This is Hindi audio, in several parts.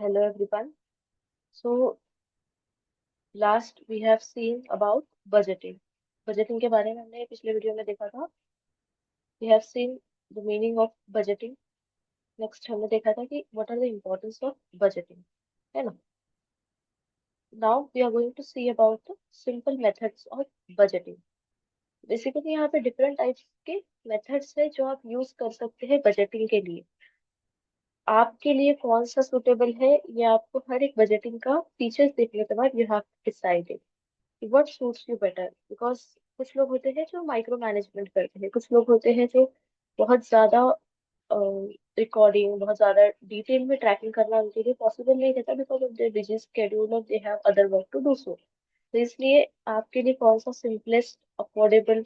Hello everyone. So last we have seen about budgeting. Budgeting के बारे में हमने पिछले वीडियो में देखा था. We have seen the meaning of budgeting. Next हमने देखा था कि what are the importance of budgeting, है ना? Now we are going to see about the simple methods of budgeting. Basically यहाँ पे डिफरेंट टाइप्स के मेथड्स है जो आप यूज कर सकते हैं बजटिंग के लिए. आपके लिए कौन सा सुटेबल है ये आपको हर एक बजटिंग का फीचर्स देखने के बाद you have decided what suits you better. Because कुछ लोग होते हैं जो माइक्रो मैनेजमेंट करते हैं, कुछ लोग होते हैं जो बहुत ज्यादा रिकॉर्डिंग, बहुत ज्यादा डिटेल में ट्रैकिंग करना उनके लिए पॉसिबल नहीं रहता because of their busy schedule और they have other work to do so. तो इसलिए आपके लिए कौन सा सिंपलेस्ट, अफोर्डेबल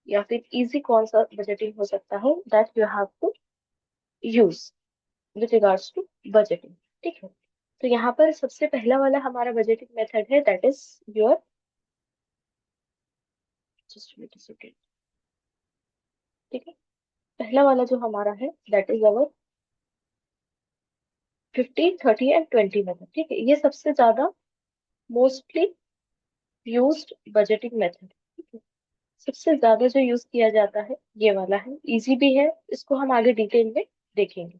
या फिर इजी कौन सा बजटिंग हो सकता है that you have to use with regards to budgeting. ठीक है. तो यहाँ पर सबसे पहला वाला हमारा बजटिंग मेथड है that is your, just wait a second. ठीक है. पहला वाला जो हमारा है that is our 50, 30 and 20 method. ठीक है. ये सबसे ज्यादा मोस्टली यूज्ड बजटिंग मेथड. ठीक है. सबसे ज्यादा जो यूज किया जाता है ये वाला है. इजी भी है, इसको हम आगे डिटेल में देखेंगे.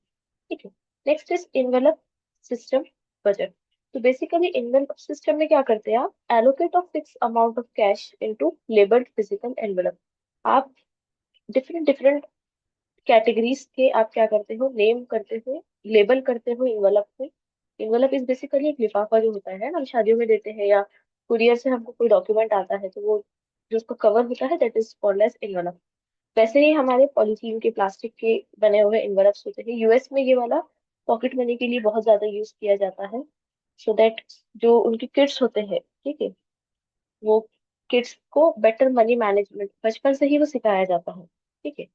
ठीक है. Next is envelope system budget. तो बेसिकली इनवेलप सिस्टम में क्या करते हैं आप, allocate of fix amount of cash into labelled physical envelope. आप डिफरेंट डिफरेंट कैटेगरीज के आप क्या करते हो, नेम करते हो, लेबल करते हो इन्वेलप में. इन्वेलप इज बेसिकली एक लिफाफा जो होता है ना, हम शादियों में देते हैं या कुरियर से हमको कोई डॉक्यूमेंट आता है तो वो जो उसका कवर होता है that is called as envelope. वैसे ही हमारे पॉलीथीन के, प्लास्टिक के बने हुए इन्वेलप्स होते हैं. यूएस में ये वाला पॉकेट मनी के लिए बहुत ज्यादा यूज किया जाता है. सो दैट जो उनके किड्स होते हैं, ठीक है, वो किड्स को बेटर मनी मैनेजमेंट बचपन से ही वो सिखाया जाता है. ठीक है.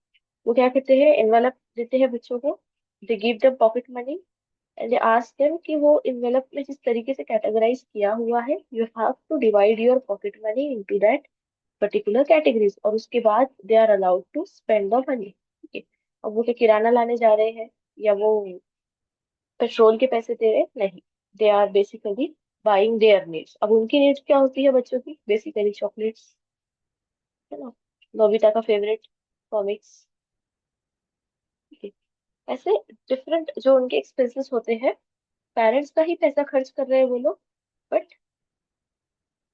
वो क्या करते हैं, एनवेलप देते हैं बच्चों को. They give them pocket money and they ask them कि वो एनवेलप में जिस तरीके से कैटेगराइज किया हुआ है you have to divide your pocket money into that particular categories, और उसके बाद they are allowed to spend the money. ठीक है. अब वो क्या किराना लाने जा रहे हैं या वो पेट्रोल के पैसे दे रहे हैं, नहीं. They are basically buying their needs. अब उनकी नीड्स क्या होती है बच्चों की, बेसिकली चॉकलेट्स, है ना, नोबिता का फेवरेट, कॉमिक्स. ठीक है. ऐसे डिफरेंट जो उनके एक्सपेंसेस होते हैं, पेरेंट्स का ही पैसा खर्च कर रहे हैं वो लोग, but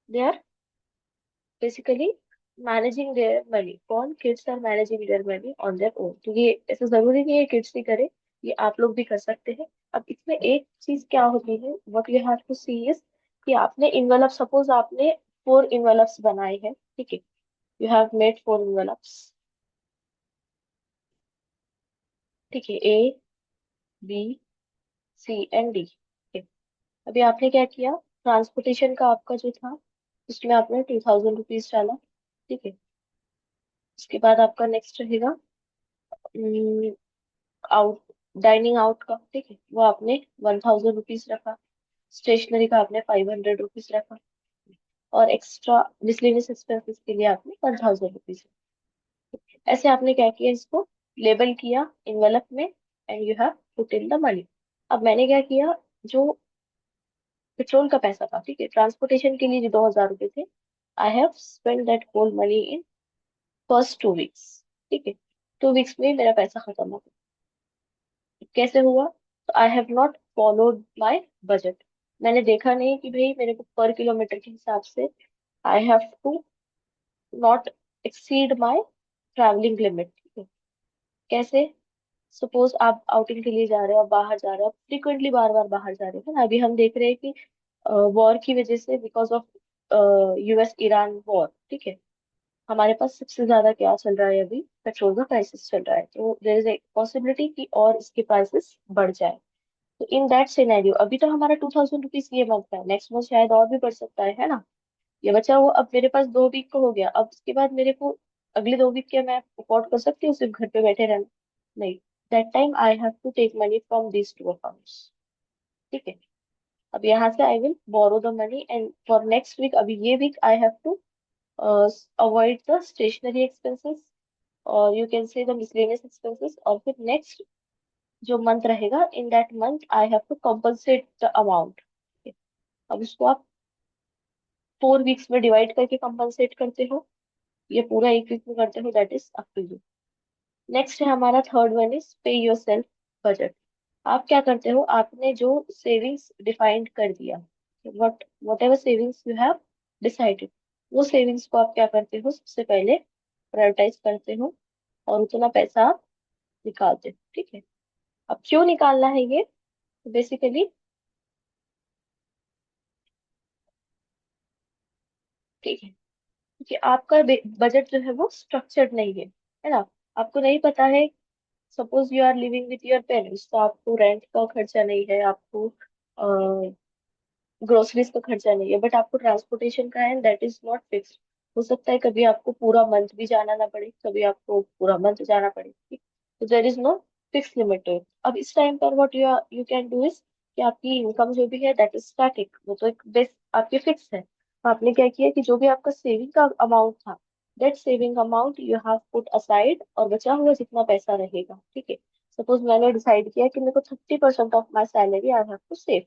they are basically managing their money. कौन, kids are managing their money on their own. तो ये ऐसा जरूरी नहीं है किड्स ही करे, ये आप लोग भी कर सकते हैं. अब इसमें एक चीज क्या होती है, what you have to see is कि आपने इनवेलप, सपोज आपने 4 इनवेलप्स बनाए हैं. ठीक है. You have made 4 इनवेलप्स. ठीक है. ए, बी, सी एंड डी. अभी आपने क्या किया, ट्रांसपोर्टेशन का आपका जो था उसमें आपने 2000 रुपीज डाला. ठीक है. उसके बाद आपका नेक्स्ट रहेगा आउट, डाइनिंग आउट का. ठीक है. वो आपने 1000 रुपीज रखा. स्टेशनरी का आपने 500 रुपीज रखा. और एक्स्ट्रा मिसलेनियस एक्सपेंसेस के लिए आपने 1000 रुपीज. ऐसे आपने क्या किया, इसको लेबल किया इनवेलप में and you have put in the money. अब मैंने क्या किया, जो पेट्रोल का पैसा था, ठीक है, ट्रांसपोर्टेशन के लिए जो 2000 रुपये थे, I have spend that whole money in first 2 weeks. ठीक है. 2 वीक्स में मेरा पैसा खत्म हो गया. कैसे हुआ, तो I have not followed my budget. मैंने देखा नहीं कि भाई मेरे को पर किलोमीटर के हिसाब से I have to not exceed my travelling limit. ठीक है. कैसे, सपोज आप आउटिंग के लिए जा रहे हो, आप बाहर जा रहे हो, आप फ्रिक्वेंटली बार बार बाहर जा रहे हो, है ना. अभी हम देख रहे हैं कि वॉर की वजह से, because of US Iran war, ठीक है, हमारे पास सबसे ज्यादा क्या चल रहा है, अभी पेट्रोल का प्राइसेस चल रहा है. तो देयर इज ए पॉसिबिलिटी कि और इसके प्राइसेस बढ़ जाए. तो इन दैट सिनेरियो अभी तो हमारा 2000 रुपीज ये मंथ है, नेक्स्ट मंथ शायद और भी बढ़ सकता है ना. ये बचा वो, अब मेरे पास 2 वीक का हो गया, अब उसके बाद मेरे को अगले 2 वीक क्या मैं अफोर्ड कर सकती हूँ सिर्फ घर पे बैठे रहना, नहीं. That time I have to take money from these two accounts. ठीक है. अब यहाँ से I will borrow the money and for next week, अभी ये week I have to avoid the stationery expenses और you can say the miscellaneous expenses. और फिर नेक्स्ट जो मंथ रहेगा, in that month I have to compensate the amount. अब इसको आप 4 वीक्स में डिवाइड करके कंपनसेट करते हो, ये पूरा एक वीक में करते हो, that is up to you. Next है हमारा third one is pay yourself budget. आप क्या करते हो, आपने जो सेविंग्स डिफाइंड कर दिया, what ever savings you have decided, वो सेविंग्स को आप क्या करते हो, सबसे पहले प्रायोरिटाइज करते हो और उतना पैसा आप निकालते हो। ठीक है, अब क्यों निकालना है ये, बेसिकली, ठीक है, क्योंकि आपका बजट जो है वो स्ट्रक्चर्ड नहीं है ना। आपको नहीं पता है, suppose you are living with your parents, तो आपको रेंट का खर्चा नहीं है, आपको ग्रोसरीज का खर्चा नहीं है, बट आपको ट्रांसपोर्टेशन का है, दैट इज नॉट फिक्स्ड। हो सकता है कभी आपको पूरा मंथ भी जाना ना पड़े, कभी आपको पूरा मंथ जाना पड़े, ठीक। तो there is no fix limit to it. अब इस टाइम पर what you can do is कि आपकी इनकम जो भी है दैट इज स्टैटिक, वो तो एक बेस आपकी फिक्स है। तो आपने क्या किया कि जो भी आपका सेविंग का अमाउंट था, that saving amount you have put aside, और बचा हुआ जितना पैसा रहेगा, ठीक है, सपोज मैंने डिसाइड किया कि मेरे को 30% of my salary I have to save,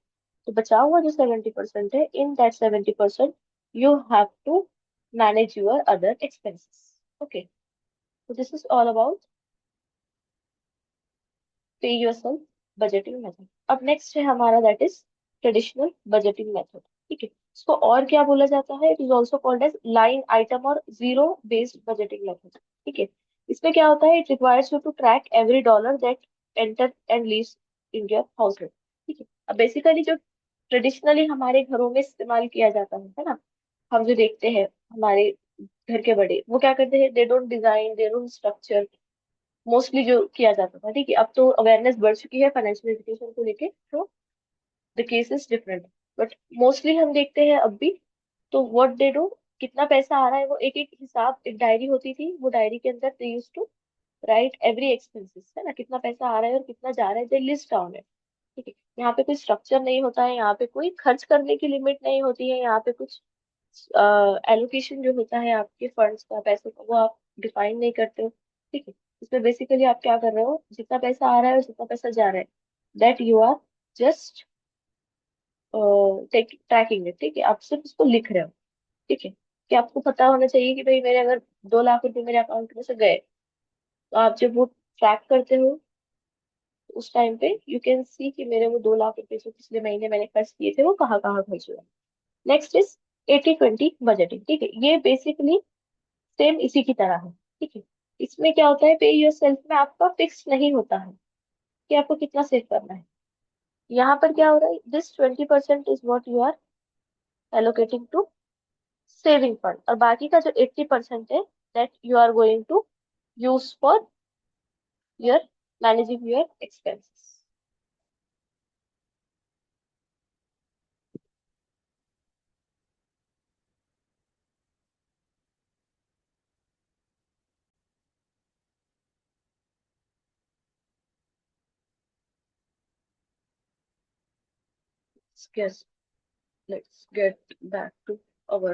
तो बचा हुआ जो 70% है, in that 70% you have to manage your other expenses. Okay, so this is all about pay yourself budgeting method. अब नेक्स्ट है हमारा that is traditional budgeting method. ठीक है, इसको और क्या बोला जाता है, it is also called as line item और जीरो बेस्ड बजटिंग मेथड। ठीक है, इसमें क्या होता है, it requires you to track every dollar that enter and leaves in your household. ठीक है, अब बेसिकली जो ट्रेडिशनली हमारे घरों में इस्तेमाल किया जाता है ना, हम जो देखते हैं हमारे घर के बड़े, वो क्या करते हैं, they don't design, they don't structure, mostly जो किया जाता था। ठीक है, अब तो अवेयरनेस बढ़ चुकी है फाइनेंशियल एजुकेशन को लेके, तो the case is different, but mostly हम देखते हैं अब भी, तो व्हाट दे डू, कितना पैसा आ रहा है, वो एक एक हिसाब, एक डायरी होती थी, वो डायरी के अंदर they use to write every expenses, है ना, कितना पैसा आ रहा है और कितना जा रहा है, दे लिस्ट डाउन है। ठीक है, यहाँ पे कोई स्ट्रक्चर नहीं होता है, यहाँ पे कोई खर्च करने की लिमिट नहीं होती है, यहाँ पे कुछ एलोकेशन जो होता है आपके फंड्स का, पैसों का, वो आप डिफाइन नहीं करते हो। ठीक है, इसमें बेसिकली आप क्या कर रहे हो, जितना पैसा आ रहा है और जितना पैसा जा रहा है, that you are just tracking it. ठीक है, आप सिर्फ उसको लिख रहे हो। ठीक है, कि आपको पता होना चाहिए कि भाई मेरे अगर 2 लाख रुपए मेरे अकाउंट में से गए, तो आप जब वो ट्रैक करते हो, तो उस टाइम पे यू कैन सी कि मेरे वो 2 लाख रुपए जो पिछले महीने मैंने खर्च किए थे, वो कहाँ कहाँ खर्च हुए। Next is 80/20 budgeting. ठीक है, ये बेसिकली सेम इसी की तरह है। ठीक है, इसमें क्या होता है, पे योर सेल्फ में आपका फिक्स नहीं होता है कि आपको कितना सेव करना है। यहाँ पर क्या हो रहा है, this 20% is what you are allocating to saving fund, और बाकी का जो 80% है, that you are going to use for your managing your expenses. Yes, let's get back to our,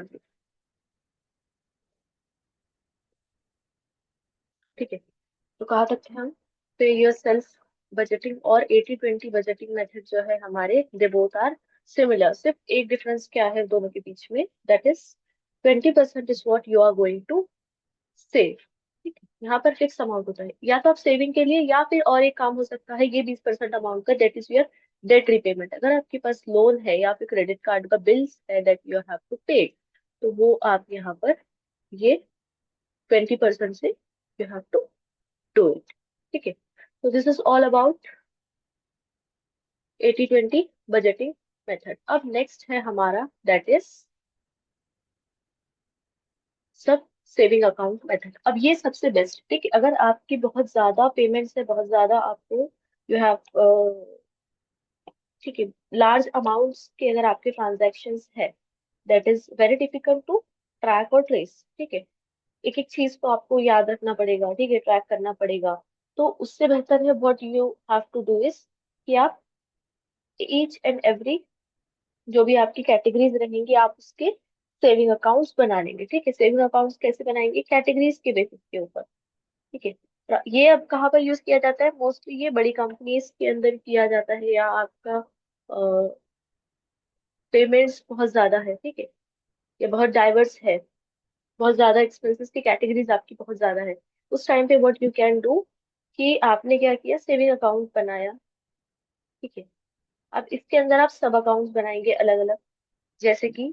ठीक है, तो कहा तक थे हम, पे योर सेल्फ बजटिंग और 80/20 बजटिंग मेथड जो है हमारे, दे बोथ आर सिमिलर, सिर्फ एक डिफरेंस क्या है दोनों के बीच में, that is 20% is what you are going to save. ठीक है, यहाँ पर फिक्स अमाउंट होता है, या तो आप सेविंग के लिए, या फिर और एक काम हो सकता है, ये 20% अमाउंट का, that is your debt repayment. अगर आपके पास लोन है या फिर क्रेडिट कार्ड का बिल्स है that you have to pay, तो वो आप यहाँ पर ये 20% से you have to do it. ठीक है, तो this is all about 80/20 budgeting method. अब नेक्स्ट है हमारा that is sub saving account method. अब ये सबसे बेस्ट, ठीक है, अगर आपकी बहुत ज्यादा पेमेंट्स है, बहुत ज्यादा आपको, यू हैव, ठीक है, लार्ज अमाउंट्स के अगर आपके ट्रांजेक्शन्स है, that is very difficult to track और ट्रेस। ठीक है, एक एक चीज को आपको याद रखना पड़ेगा, ठीक है, ट्रैक करना पड़ेगा। तो उससे बेहतर है what you have to do is कि आप ईच एंड एवरी, जो भी आपकी कैटेगरीज रहेंगी, आप उसके सेविंग अकाउंट्स बना लेंगे। ठीक है, सेविंग अकाउंट्स कैसे बनाएंगे, कैटेगरीज के बेसिस के ऊपर। ठीक है, ये अब कहाँ पर यूज किया जाता है? मोस्टली ये बड़ी कंपनीज के अंदर किया जाता है, या आपका पेमेंट्स बहुत ज्यादा है, ठीक है, ये बहुत डाइवर्स है, बहुत ज्यादा एक्सपेंसेस की कैटेगरीज आपकी बहुत ज्यादा है, उस टाइम पे व्हाट यू कैन डू कि आपने क्या किया, सेविंग अकाउंट बनाया, ठीक है। अब इसके अंदर आप सब अकाउंट्स बनाएंगे अलग अलग, जैसे कि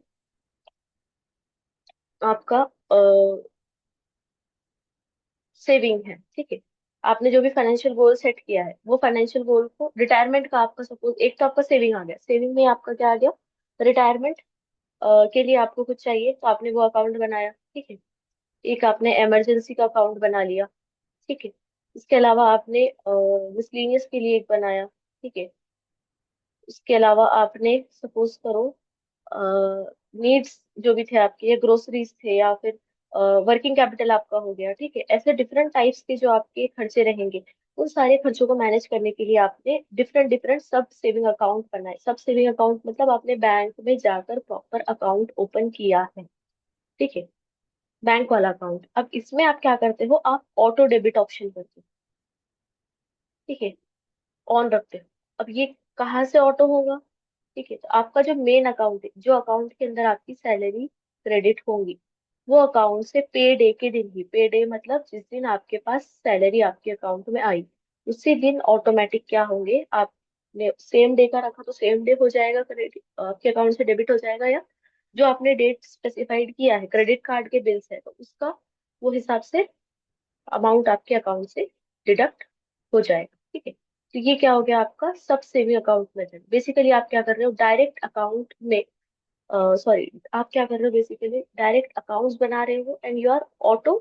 आपका सेविंग है, ठीक है, आपने जो भी फाइनेंशियल गोल सेट किया है वो फाइनेंशियल गोल को, रिटायरमेंट का आपका सपोज, एक तो आपका सेविंग आ गया, सेविंग में आपका क्या आ गया, रिटायरमेंट के लिए आपको कुछ चाहिए तो आपने वो अकाउंट बनाया, ठीक है। एक आपने इमरजेंसी का अकाउंट बना लिया, ठीक है। इसके अलावा आपने मिसलेनियस के लिए एक बनाया, ठीक है। इसके अलावा आपने सपोज करो नीड्स जो भी थे आपके, या ग्रोसरीज थे, या फिर वर्किंग कैपिटल आपका हो गया, ठीक है। ऐसे डिफरेंट टाइप्स के जो आपके खर्चे रहेंगे, उन सारे खर्चों को मैनेज करने के लिए आपने डिफरेंट डिफरेंट सब सेविंग अकाउंट बनाए। सब सेविंग अकाउंट मतलब आपने बैंक में जाकर प्रॉपर अकाउंट ओपन किया है, ठीक है, बैंक वाला अकाउंट। अब इसमें आप क्या करते हो, आप ऑटो डेबिट ऑप्शन करते हो, ठीक है, ऑन रखते हो। अब ये कहाँ से ऑटो होगा, ठीक है, तो आपका जो मेन अकाउंट है, जो अकाउंट के अंदर आपकी सैलरी क्रेडिट होंगी, वो अकाउंट से पे डे के दिन ही, पे डे मतलब जिस दिन आपके पास सैलरी आपके अकाउंट में आई, उसी दिन ऑटोमेटिक क्या होंगे, आपने सेम डे का रखा तो सेम डे हो जाएगा, क्रेडिट आपके अकाउंट से डेबिट हो जाएगा, या जो आपने डेट स्पेसिफाइड किया है क्रेडिट कार्ड के बिल्स है तो उसका वो हिसाब से अमाउंट आपके अकाउंट से डिडक्ट हो जाएगा, ठीक है। तो ये क्या हो गया आपका सब सेविंग अकाउंट मेथड। बेसिकली आप क्या कर रहे हो, डायरेक्ट अकाउंट में, सॉरी, आप क्या कर रहे हो, बेसिकली डायरेक्ट अकाउंट्स बना रहे हो, and you are auto,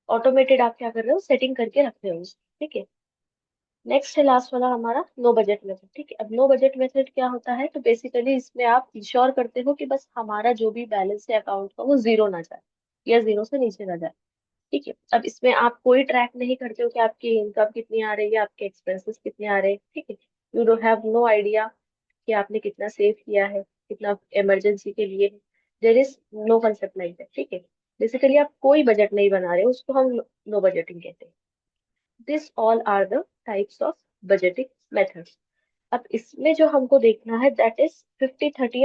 automated आप क्या कर रहे हो, सेटिंग करके रख रहे हो, ठीक है। नेक्स्ट है लास्ट वाला हमारा नो बजट मेथड, ठीक है। अब नो बजट मेथड क्या होता है, तो बेसिकली इसमें आप इंश्योर करते हो कि बस हमारा जो भी बैलेंस है अकाउंट का वो जीरो ना जाए, या जीरो से नीचे ना जाए, ठीक है। अब इसमें आप कोई ट्रैक नहीं करते हो कि आपकी इनकम कितनी आ रही है, आपके एक्सपेंसेस कितने आ रहे हैं, ठीक है। You don't have no idea कि आपने कितना सेव किया है, कितना इमरजेंसी के लिए है। There is no concept like that, ठीक है। बेसिकली आप कोई बजट नहीं बना रहे हो, उसको हम नो बजटिंग कहते हैं। This all are the types of budgeting methods. अब इसमें जो हमको देखना है दैट इज 50 30